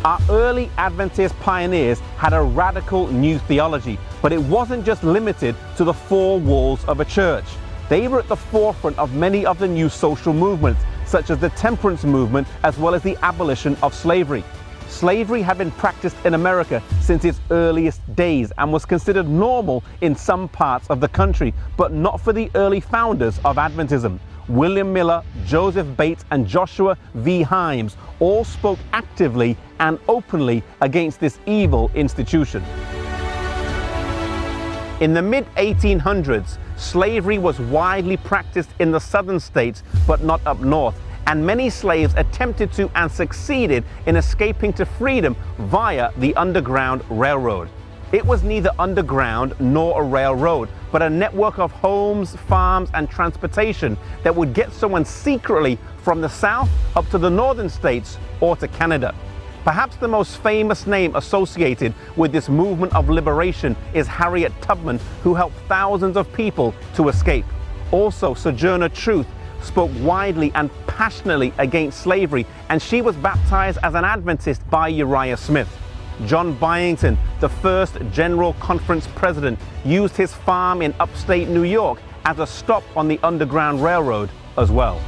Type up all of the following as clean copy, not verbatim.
Our early Adventist pioneers had a radical new theology, but it wasn't just limited to the four walls of a church. They were at the forefront of many of the new social movements, such as the temperance movement, as well as the abolition of slavery. Slavery had been practiced in America since its earliest days and was considered normal in some parts of the country, but not for the early founders of Adventism. William Miller, Joseph Bates, and Joshua V. Himes all spoke actively and openly against this evil institution. In the mid-1800s, slavery was widely practiced in the southern states, but not up north, and many slaves attempted to and succeeded in escaping to freedom via the Underground Railroad. It was neither underground nor a railroad, but a network of homes, farms, and transportation that would get someone secretly from the south up to the northern states or to Canada. Perhaps the most famous name associated with this movement of liberation is Harriet Tubman, who helped thousands of people to escape. Also, Sojourner Truth spoke widely and passionately against slavery, and she was baptized as an Adventist by Uriah Smith. John Byington, the first General Conference president, used his farm in upstate New York as a stop on the Underground Railroad as well.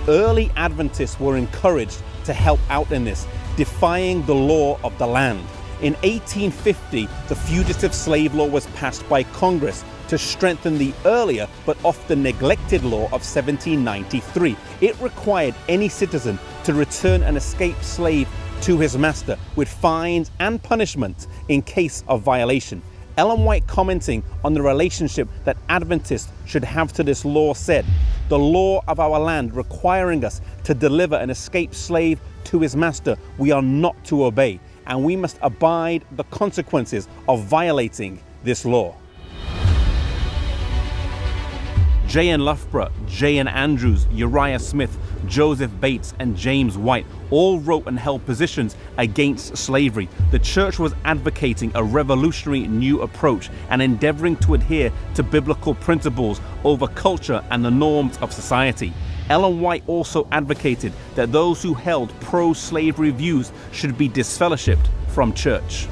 Early Adventists were encouraged to help out in this, defying the law of the land. In 1850, the Fugitive Slave Law was passed by Congress to strengthen the earlier but often neglected law of 1793. It required any citizen to return an escaped slave to his master with fines and punishment in case of violation. Ellen White, commenting on the relationship that Adventists should have to this law, said, "The law of our land requiring us to deliver an escaped slave to his master, we are not to obey, and we must abide the consequences of violating this law." J.N. Loughborough, J.N. Andrews, Uriah Smith, Joseph Bates, and James White all wrote and held positions against slavery. The church was advocating a revolutionary new approach and endeavoring to adhere to biblical principles over culture and the norms of society. Ellen White also advocated that those who held pro-slavery views should be disfellowshipped from church.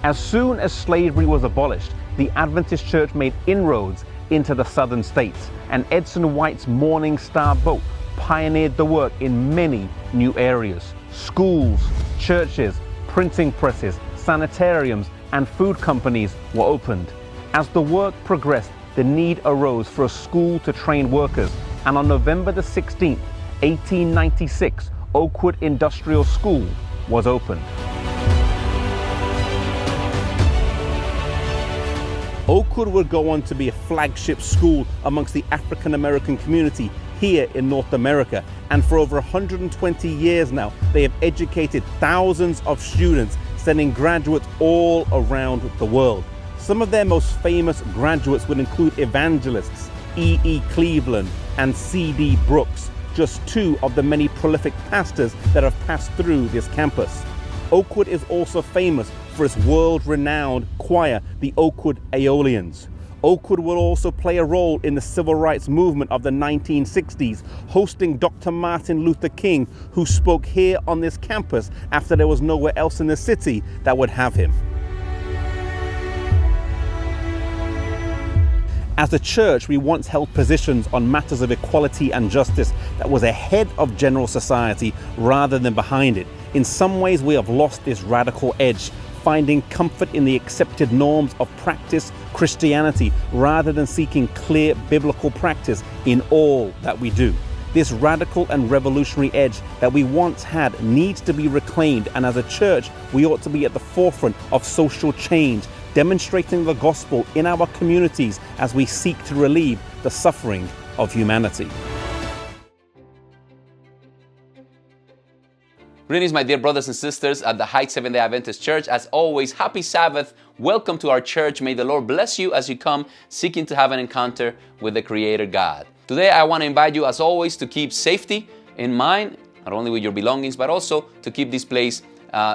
As soon as slavery was abolished, the Adventist Church made inroads into the southern states, and Edson White's Morning Star boat pioneered the work in many new areas. Schools, churches, printing presses, sanitariums, and food companies were opened. As the work progressed, the need arose for a school to train workers, and on November the 16th, 1896, Oakwood Industrial School was opened. Oakwood would go on to be a flagship school amongst the African American community here in North America, and for over 120 years now, they have educated thousands of students, sending graduates all around the world. Some of their most famous graduates would include evangelists E.E. Cleveland and C.D. Brooks, just two of the many prolific pastors that have passed through this campus. Oakwood is also famous for its world-renowned choir, the Oakwood Aeolians. Oakwood will also play a role in the civil rights movement of the 1960s, hosting Dr. Martin Luther King, who spoke here on this campus after there was nowhere else in the city that would have him. As a church, we once held positions on matters of equality and justice that was ahead of general society rather than behind it. In some ways, we have lost this radical edge, finding comfort in the accepted norms of practice Christianity rather than seeking clear biblical practice in all that we do. This radical and revolutionary edge that we once had needs to be reclaimed, and as a church, we ought to be at the forefront of social change, demonstrating the gospel in our communities as we seek to relieve the suffering of humanity. Greetings, my dear brothers and sisters at the Heights SDA Adventist Church. As always, happy Sabbath. Welcome to our church. May the Lord bless you as you come seeking to have an encounter with the Creator God. Today, I want to invite you, as always, to keep safety in mind, not only with your belongings, but also to keep this place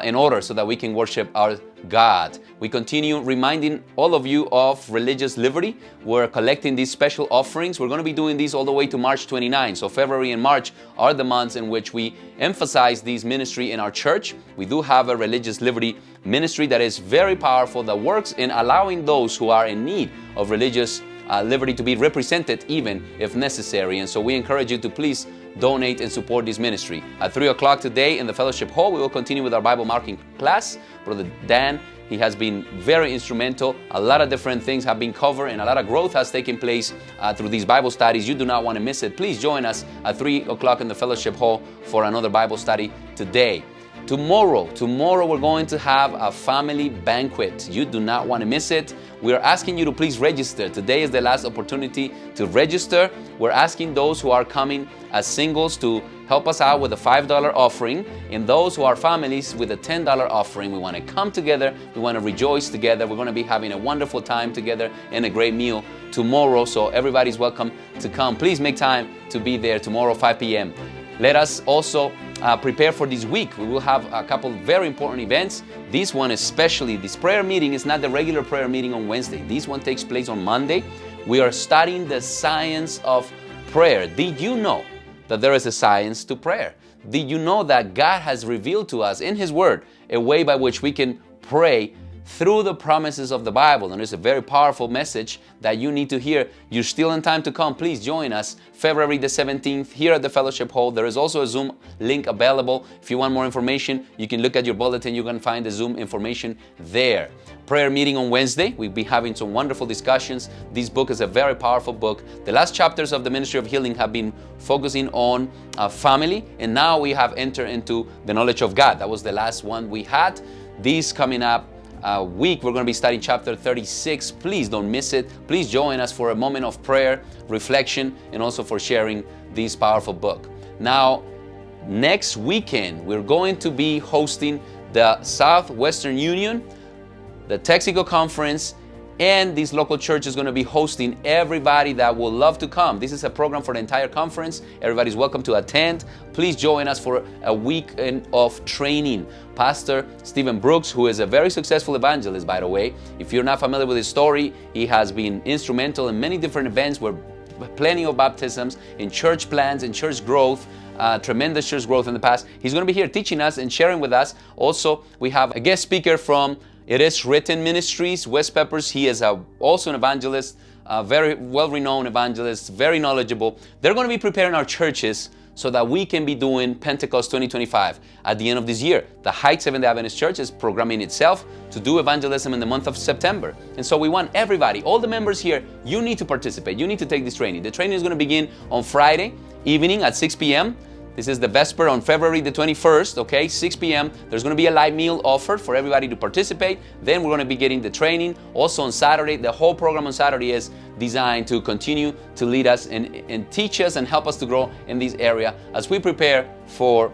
in order so that we can worship our God. We continue reminding all of you of religious liberty. We're collecting these special offerings. We're going to be doing these all the way to March 29. So February and March are the months in which we emphasize these ministry in our church. We do have a religious liberty ministry that is very powerful, that works in allowing those who are in need of religious liberty to be represented even if necessary. And so we encourage you to please donate and support this ministry. At 3 o'clock today in the fellowship hall, we will continue with our Bible marking class. Brother Dan, he has been very instrumental. A lot of different things have been covered and a lot of growth has taken place through these Bible studies. You do not want to miss it. Please join us at 3 o'clock in the fellowship hall for another Bible study today. Tomorrow we're going to have a family banquet. You do not want to miss it. We are asking you to please register. Today is the last opportunity to register. We're asking those who are coming as singles to help us out with a $5 offering, and those who are families with a $10 offering. We want to come together. We want to rejoice together. We're going to be having a wonderful time together and a great meal tomorrow. So everybody's welcome to come. Please make time to be there tomorrow, 5 p.m. Let us also prepare for this week. We will have a couple very important events. This one especially, this prayer meeting is not the regular prayer meeting on Wednesday. This one takes place on Monday. We are studying the science of prayer. Did you know that there is a science to prayer? Did you know that God has revealed to us in His Word a way by which we can pray through the promises of the Bible? And it's a very powerful message that you need to hear. You're still in time to come. Please join us February the 17th here at the fellowship hall. There is also a Zoom link available. If you want more information, you can look at your bulletin. You can find the Zoom information there. Prayer meeting on Wednesday. We'll be having some wonderful discussions. This book is a very powerful book. The last chapters of the Ministry of Healing have been focusing on family, and now we have entered into the knowledge of God. That was the last one we had. These coming up week, we're going to be studying chapter 36. Please don't miss it. Please join us for a moment of prayer, reflection, and also for sharing this powerful book. Now, next weekend, we're going to be hosting the Southwestern Union, the Texaco Conference, and this local church is going to be hosting everybody that will love to come. This is a program for the entire conference. Everybody's welcome to attend. Please join us for a weekend of training. Pastor Stephen Brooks, who is a very successful evangelist, by the way. If you're not familiar with his story, he has been instrumental in many different events where plenty of baptisms, in church plans, in church growth, tremendous church growth in the past. He's going to be here teaching us and sharing with us. Also, we have a guest speaker from It Is Written Ministries, Wes Peppers. He is also an evangelist, a very well-renowned evangelist, very knowledgeable. They're going to be preparing our churches so that we can be doing Pentecost 2025 at the end of this year. The Heights SDA Adventist Church is programming itself to do evangelism in the month of September. And so we want everybody, all the members here, you need to participate. You need to take this training. The training is going to begin on Friday evening at 6 p.m. This is the Vesper on February the 21st, okay, 6 p.m. There's going to be a live meal offered for everybody to participate. Then we're going to be getting the training. Also on Saturday, the whole program on Saturday is designed to continue to lead us and teach us and help us to grow in this area as we prepare for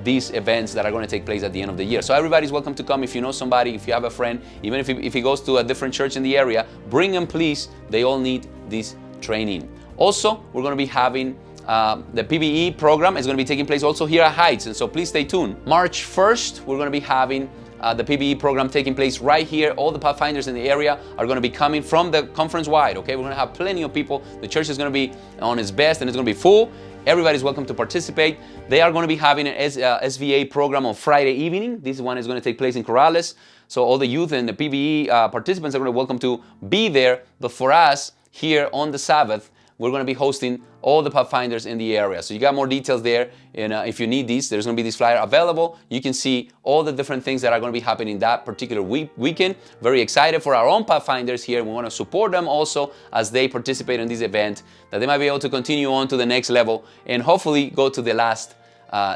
these events that are going to take place at the end of the year. So everybody's welcome to come. If you know somebody, if you have a friend, even if he goes to a different church in the area, bring them, please. They all need this training. Also, we're going to be having the PBE program is going to be taking place also here at Heights, and so please stay tuned. March 1st, we're going to be having the PBE program taking place right here. All the Pathfinders in the area are going to be coming from the conference wide, okay? We're going to have plenty of people. The church is going to be on its best and it's going to be full. Everybody's welcome to participate. They are going to be having an SVA program on Friday evening. This one is going to take place in Corrales. So all the youth and the PBE participants are going to be welcome to be there. But for us, here on the Sabbath, we're going to be hosting all the Pathfinders in the area. So you got more details there. And if you need these, there's going to be this flyer available. You can see all the different things that are going to be happening that particular weekend. Very excited for our own Pathfinders here. We want to support them also as they participate in this event, that they might be able to continue on to the next level and hopefully go to the last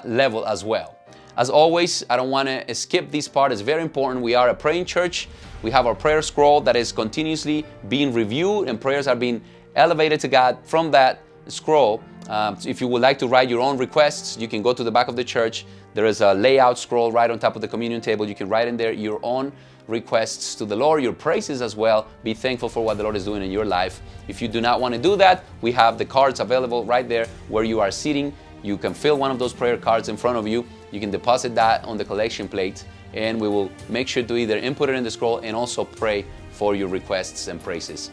level as well. As always, I don't want to skip this part. It's very important. We are a praying church. We have our prayer scroll that is continuously being reviewed and prayers are being elevated to God from that scroll. If you would like to write your own requests, you can go to the back of the church. There is a layout scroll right on top of the communion table. You can write in there your own requests to the Lord, your praises as well. Be thankful for what the Lord is doing in your life. If you do not want to do that, we have the cards available right there where you are sitting you can fill one of those prayer cards in front of you. You can deposit that on the collection plate, and we will make sure to either input it in the scroll and also pray for your requests and praises.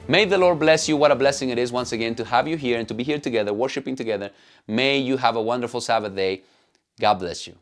May the Lord bless you. What a blessing it is once again to have you here and to be here together, worshiping together. May you have a wonderful Sabbath day. God bless you.